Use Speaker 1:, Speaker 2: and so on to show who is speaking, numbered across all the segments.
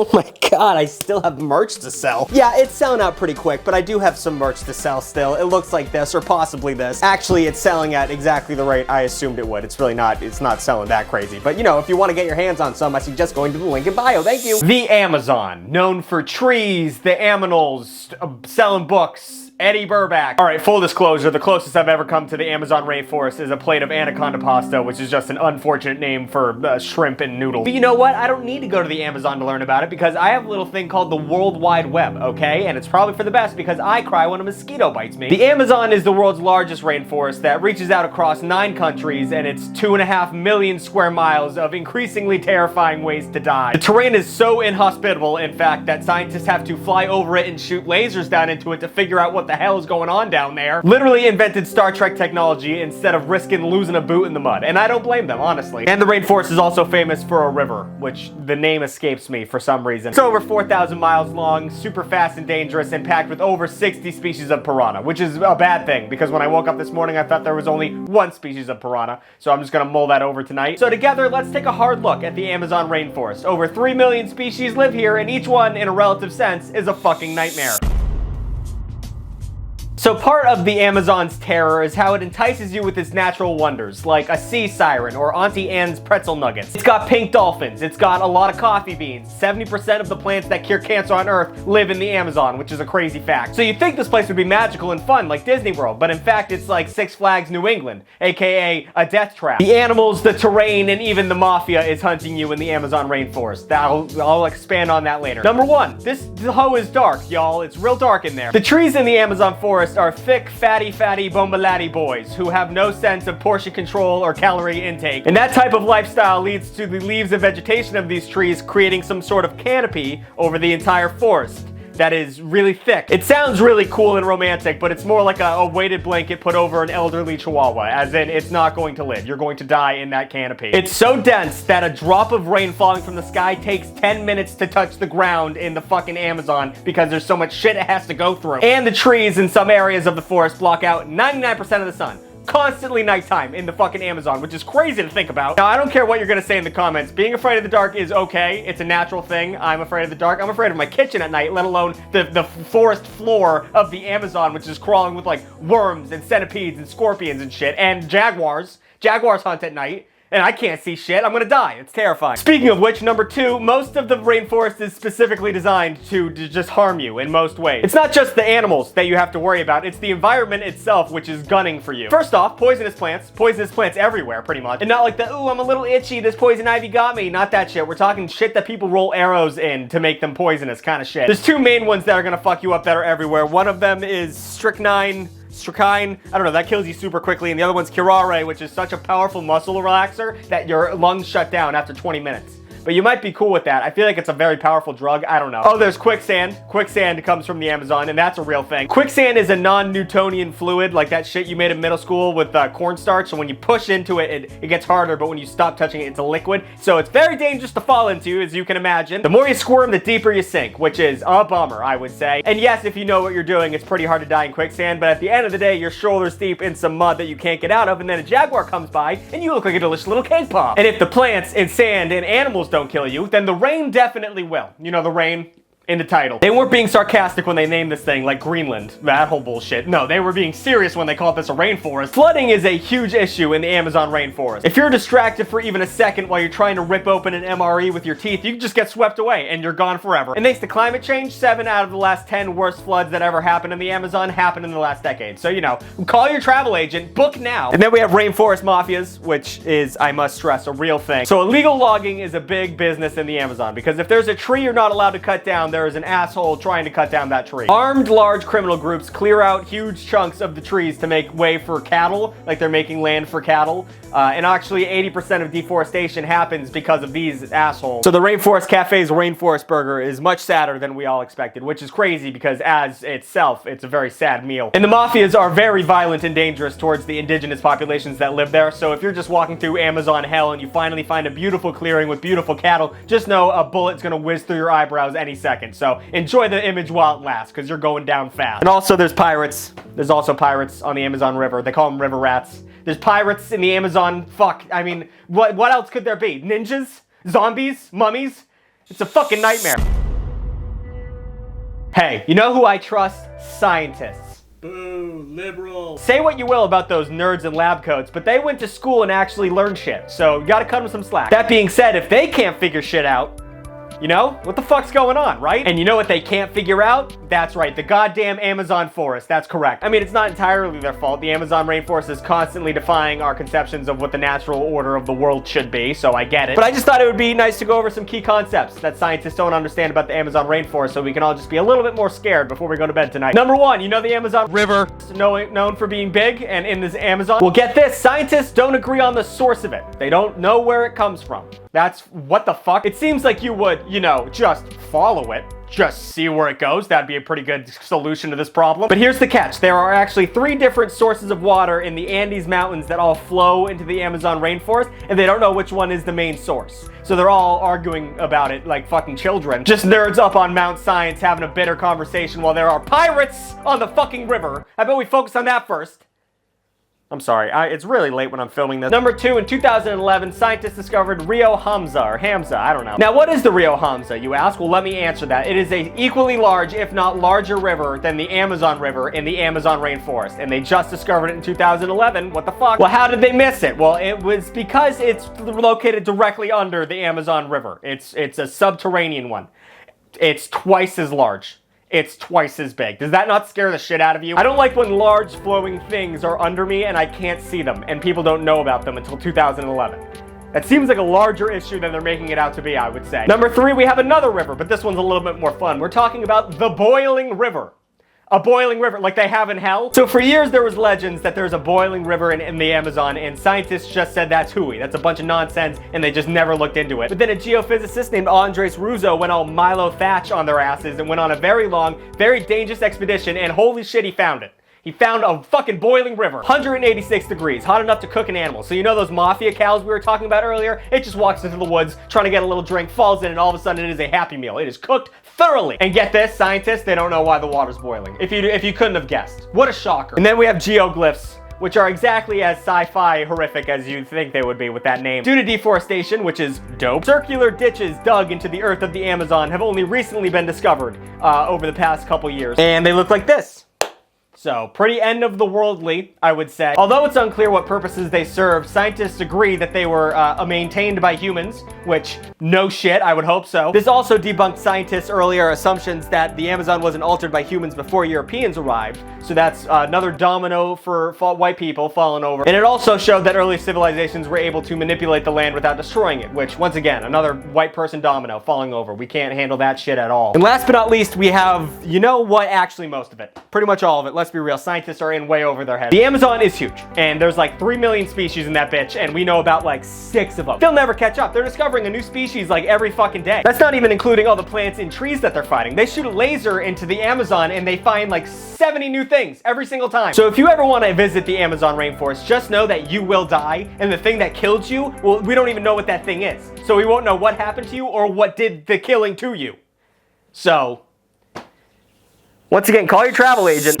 Speaker 1: Oh my god, I still have merch to sell. Yeah, it's selling out pretty quick, but I do have some merch to sell still. It looks like this, or possibly this. Actually, it's selling at exactly the rate I assumed it would. It's really not, it's not selling that crazy. But you know, if you want to get your hands on some, I suggest going to the link in bio. Thank you. The Amazon, known for trees, the aminals, selling books, Eddie Burback. All right, full disclosure, the closest I've ever come to the Amazon rainforest is a plate of anaconda pasta, which is just an unfortunate name for shrimp and noodle. But you know what? I don't need to go to the Amazon to learn about it because I have a little thing called the World Wide Web, okay? And it's probably for the best because I cry when a mosquito bites me. The Amazon is the world's largest rainforest that reaches out across 9 countries, and it's 2.5 million square miles of increasingly terrifying ways to die. The terrain is so inhospitable, in fact, that scientists have to fly over it and shoot lasers down into it to figure out what the hell is going on down there. Literally invented Star Trek technology instead of risking losing a boot in the mud, and I don't blame them, honestly. And the rainforest is also famous for a river, which the name escapes me for some reason. It's over 4,000 miles long, super fast and dangerous, and packed with over 60 species of piranha, which is a bad thing, because when I woke up this morning, I thought there was only 1 species of piranha, so I'm just gonna mull that over tonight. So together, let's take a hard look at the Amazon rainforest. Over 3 million species live here, and each one, in a relative sense, is a fucking nightmare. So part of the Amazon's terror is how it entices you with its natural wonders, like a sea siren or Auntie Anne's pretzel nuggets. It's got pink dolphins, it's got a lot of coffee beans. 70% of the plants that cure cancer on Earth live in the Amazon, which is a crazy fact. So you'd think this place would be magical and fun, like Disney World, but in fact it's like Six Flags New England, aka a death trap. The animals, the terrain, and even the mafia is hunting you in the Amazon rainforest. I'll expand on that later. Number 1, this hoe is dark, y'all. It's real dark in there. The trees in the Amazon forest are thick, fatty bombalatti boys who have no sense of portion control or calorie intake. And that type of lifestyle leads to the leaves and vegetation of these trees creating some sort of canopy over the entire forest that is really thick. It sounds really cool and romantic, but it's more like a weighted blanket put over an elderly chihuahua, as in it's not going to live. You're going to die in that canopy. It's so dense that a drop of rain falling from the sky takes 10 minutes to touch the ground in the fucking Amazon because there's so much shit it has to go through. And the trees in some areas of the forest block out 99% of the sun. Constantly nighttime in the fucking Amazon, which is crazy to think about. Now, I don't care what you're gonna say in the comments. Being afraid of the dark is okay. It's a natural thing. I'm afraid of the dark. I'm afraid of my kitchen at night, let alone the forest floor of the Amazon, which is crawling with like worms and centipedes and scorpions and shit, and jaguars. Jaguars hunt at night. And I can't see shit. I'm gonna die. It's terrifying. Speaking of which, number 2, most of the rainforest is specifically designed to just harm you in most ways. It's not just the animals that you have to worry about, it's the environment itself which is gunning for you. First off, poisonous plants everywhere pretty much. And not like the, ooh, I'm a little itchy, this poison ivy got me. Not that shit. We're talking shit that people roll arrows in to make them poisonous kind of shit. There's 2 main ones that are gonna fuck you up that are everywhere. One of them is strychnine, I don't know, that kills you super quickly, and the other one's curare, which is such a powerful muscle relaxer that your lungs shut down after 20 minutes. But you might be cool with that. I feel like it's a very powerful drug. I don't know. Oh, there's quicksand. Quicksand comes from the Amazon, and that's a real thing. Quicksand is a non-Newtonian fluid, like that shit you made in middle school with cornstarch. So when you push into it, it gets harder, but when you stop touching it, it's a liquid. So it's very dangerous to fall into, as you can imagine. The more you squirm, the deeper you sink, which is a bummer, I would say. And yes, if you know what you're doing, it's pretty hard to die in quicksand, but at the end of the day, you're shoulders deep in some mud that you can't get out of, and then a jaguar comes by, and you look like a delicious little cake pop. And if the plants and sand and animals don't kill you, then the rain definitely will. You know, the rain in the title. They weren't being sarcastic when they named this thing like Greenland, that whole bullshit. No, they were being serious when they called this a rainforest. Flooding is a huge issue in the Amazon rainforest. If you're distracted for even a second while you're trying to rip open an MRE with your teeth, you can just get swept away and you're gone forever. And thanks to climate change, 7 out of the last 10 worst floods that ever happened in the Amazon happened in the last decade. So, you know, call your travel agent, book now. And then we have rainforest mafias, which is, I must stress, a real thing. So illegal logging is a big business in the Amazon because if there's a tree you're not allowed to cut down, there is an asshole trying to cut down that tree. Armed large criminal groups clear out huge chunks of the trees to make way for cattle, like they're making land for cattle. And actually 80% of deforestation happens because of these assholes. So the Rainforest Cafe's Rainforest Burger is much sadder than we all expected, which is crazy because as itself, it's a very sad meal. And the mafias are very violent and dangerous towards the indigenous populations that live there. So if you're just walking through Amazon hell and you finally find a beautiful clearing with beautiful cattle, just know a bullet's gonna whiz through your eyebrows any second. So enjoy the image while it lasts because you're going down fast. And also there's pirates. There's also pirates on the Amazon River. They call them river rats. There's pirates in the Amazon. Fuck, I mean, what else could there be? Ninjas? Zombies? Mummies? It's a fucking nightmare. Hey, you know who I trust? Scientists.
Speaker 2: Boo, liberal.
Speaker 1: Say what you will about those nerds in lab coats, but they went to school and actually learned shit, so you gotta cut them some slack. That being said, if they can't figure shit out, you know, what the fuck's going on, right? And you know what they can't figure out? That's right, the goddamn Amazon forest. That's correct. I mean, it's not entirely their fault. The Amazon rainforest is constantly defying our conceptions of what the natural order of the world should be, so I get it. But I just thought it would be nice to go over some key concepts that scientists don't understand about the Amazon rainforest, so we can all just be a little bit more scared before we go to bed tonight. Number one, you know the Amazon River, known for being big and in this Amazon? Well, get this, scientists don't agree on the source of it. They don't know where it comes from. That's what the fuck? It seems like you would, you know, just follow it. Just see where it goes. That'd be a pretty good solution to this problem. But here's the catch. There are actually 3 different sources of water in the Andes Mountains that all flow into the Amazon rainforest, and they don't know which one is the main source. So they're all arguing about it like fucking children. Just nerds up on Mount Science having a bitter conversation while there are pirates on the fucking river. I bet we focus on that first. I'm sorry, it's really late when I'm filming this. Number 2, in 2011, scientists discovered Rio Hamza, or Hamza, I don't know. Now, what is the Rio Hamza, you ask? Well, let me answer that. It is a equally large, if not larger river than the Amazon River in the Amazon rainforest, and they just discovered it in 2011. What the fuck? Well, how did they miss it? Well, it was because it's located directly under the Amazon River. It's a subterranean one. It's twice as large. It's twice as big. Does that not scare the shit out of you? I don't like when large flowing things are under me and I can't see them and people don't know about them until 2011. That seems like a larger issue than they're making it out to be, I would say. Number 3, we have another river, but this one's a little bit more fun. We're talking about the boiling river. A boiling river, like they have in hell. So for years there was legends that there's a boiling river in the Amazon, and scientists just said that's hooey. That's a bunch of nonsense, and they just never looked into it. But then a geophysicist named Andres Russo went all Milo Thatch on their asses and went on a very long, very dangerous expedition, and holy shit, he found it. He found a fucking boiling river. 186 degrees, hot enough to cook an animal. So you know those mafia cows we were talking about earlier? It just walks into the woods, trying to get a little drink, falls in, and all of a sudden it is a happy meal. It is cooked thoroughly. And get this, scientists, they don't know why the water's boiling. If you couldn't have guessed. What a shocker. And then we have geoglyphs, which are exactly as sci-fi horrific as you'd think they would be with that name. Due to deforestation, which is dope, circular ditches dug into the earth of the Amazon have only recently been discovered over the past couple years. And they look like this. So, pretty end of the worldly, I would say. Although it's unclear what purposes they serve, scientists agree that they were maintained by humans, which, no shit, I would hope so. This also debunked scientists' earlier assumptions that the Amazon wasn't altered by humans before Europeans arrived. So that's another domino for white people falling over. And it also showed that early civilizations were able to manipulate the land without destroying it, which, once again, another white person domino falling over. We can't handle that shit at all. And last but not least, we have, you know what, actually most of it. Pretty much all of it. Let's be real, scientists are in way over their heads. The Amazon is huge, and there's like 3 million species in that bitch, and we know about like 6 of them. They'll never catch up. They're discovering a new species like every fucking day. That's not even including all the plants and trees that they're fighting. They shoot a laser into the Amazon and they find like 70 new things every single time. So if you ever want to visit the Amazon rainforest, just know that you will die, and the thing that killed you, well, we don't even know what that thing is. So we won't know what happened to you or what did the killing to you. So, once again, call your travel agent.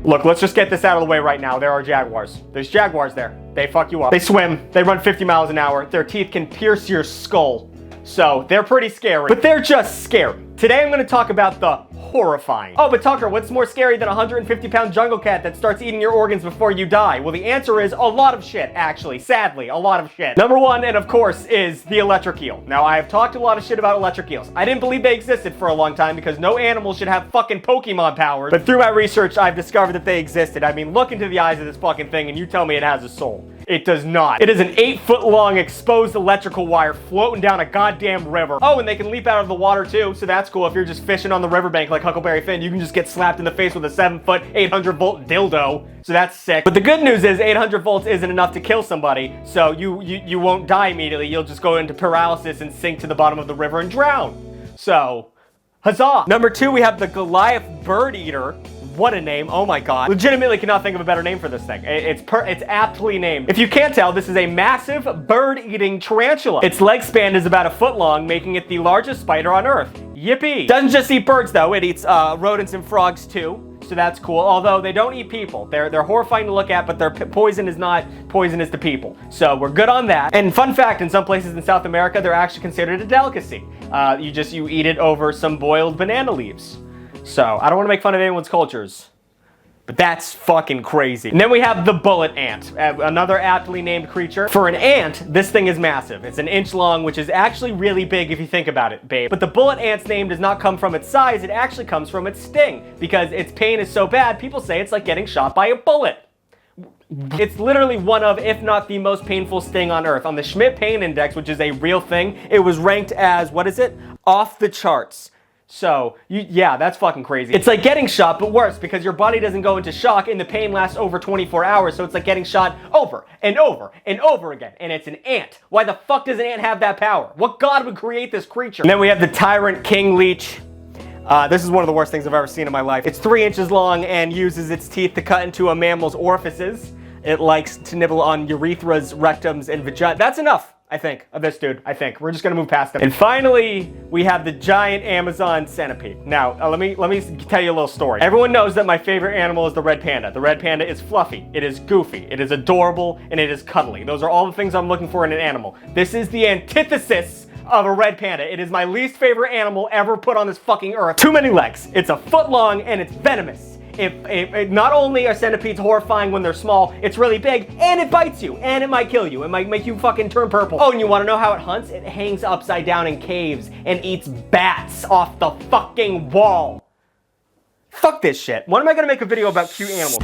Speaker 1: Look, let's just get this out of the way right now. There are jaguars. There's jaguars there. They fuck you up. They swim. They run 50 miles an hour. Their teeth can pierce your skull. So, they're pretty scary. But they're just scary. Today I'm going to talk about the horrifying. Oh, but Tucker, what's more scary than a 150-pound jungle cat that starts eating your organs before you die? Well, the answer is a lot of shit, actually. Sadly, a lot of shit. Number 1, and of course, is the electric eel. Now, I have talked a lot of shit about electric eels. I didn't believe they existed for a long time because no animal should have fucking Pokemon powers. But through my research, I've discovered that they existed. I mean, look into the eyes of this fucking thing and you tell me it has a soul. It does not. It is an 8-foot-long exposed electrical wire floating down a goddamn river. Oh, and they can leap out of the water too, so that's cool. If you're just fishing on the riverbank like Huckleberry Finn, you can just get slapped in the face with a 7-foot, 800-volt dildo. So that's sick. But the good news is 800 volts isn't enough to kill somebody, so you won't die immediately. You'll just go into paralysis and sink to the bottom of the river and drown. So, huzzah! Number 2, we have the Goliath bird eater. What a name, oh my god. Legitimately cannot think of a better name for this thing. It's aptly named. If you can't tell, this is a massive bird-eating tarantula. Its leg span is about a foot long, making it the largest spider on Earth. Yippee! Doesn't just eat birds though, it eats rodents and frogs too. so that's cool. Although they don't eat people. They're horrifying to look at, but their poison is not poisonous to people. So we're good on that. And fun fact, in some places in South America, they're actually considered a delicacy. You eat it over some boiled banana leaves. So I don't want to make fun of anyone's cultures, but that's fucking crazy. And then we have the bullet ant, another aptly named creature. For an ant, this thing is massive. It's an inch long, which is actually really big if you think about it, babe. But the bullet ant's name does not come from its size, it actually comes from its sting, because its pain is so bad, people say it's like getting shot by a bullet. It's literally one of, if not the most painful sting on Earth. On the Schmidt Pain Index, which is a real thing, it was ranked as, what is it? Off the charts. So, yeah, that's fucking crazy. It's like getting shot, but worse, because your body doesn't go into shock and the pain lasts over 24 hours, so it's like getting shot over and over and over again. And it's an ant. Why the fuck does an ant have that power? What god would create this creature? And then we have the Tyrant King Leech. This is one of the worst things I've ever seen in my life. It's 3 inches long and uses its teeth to cut into a mammal's orifices. It likes to nibble on urethras, rectums, and vagina. That's enough, I think, of this dude, I think. We're just gonna move past him. And finally, we have the giant Amazon centipede. Now, let me tell you a little story. Everyone knows that my favorite animal is the red panda. The red panda is fluffy, it is goofy, it is adorable, and it is cuddly. Those are all the things I'm looking for in an animal. This is the antithesis of a red panda. It is my least favorite animal ever put on this fucking earth. Too many legs. It's a foot long and it's venomous. If not only are centipedes horrifying when they're small, it's really big, and it bites you, and it might kill you. It might make you fucking turn purple. Oh, and you wanna know how it hunts? It hangs upside down in caves and eats bats off the fucking wall. Fuck this shit. When am I gonna make a video about cute animals?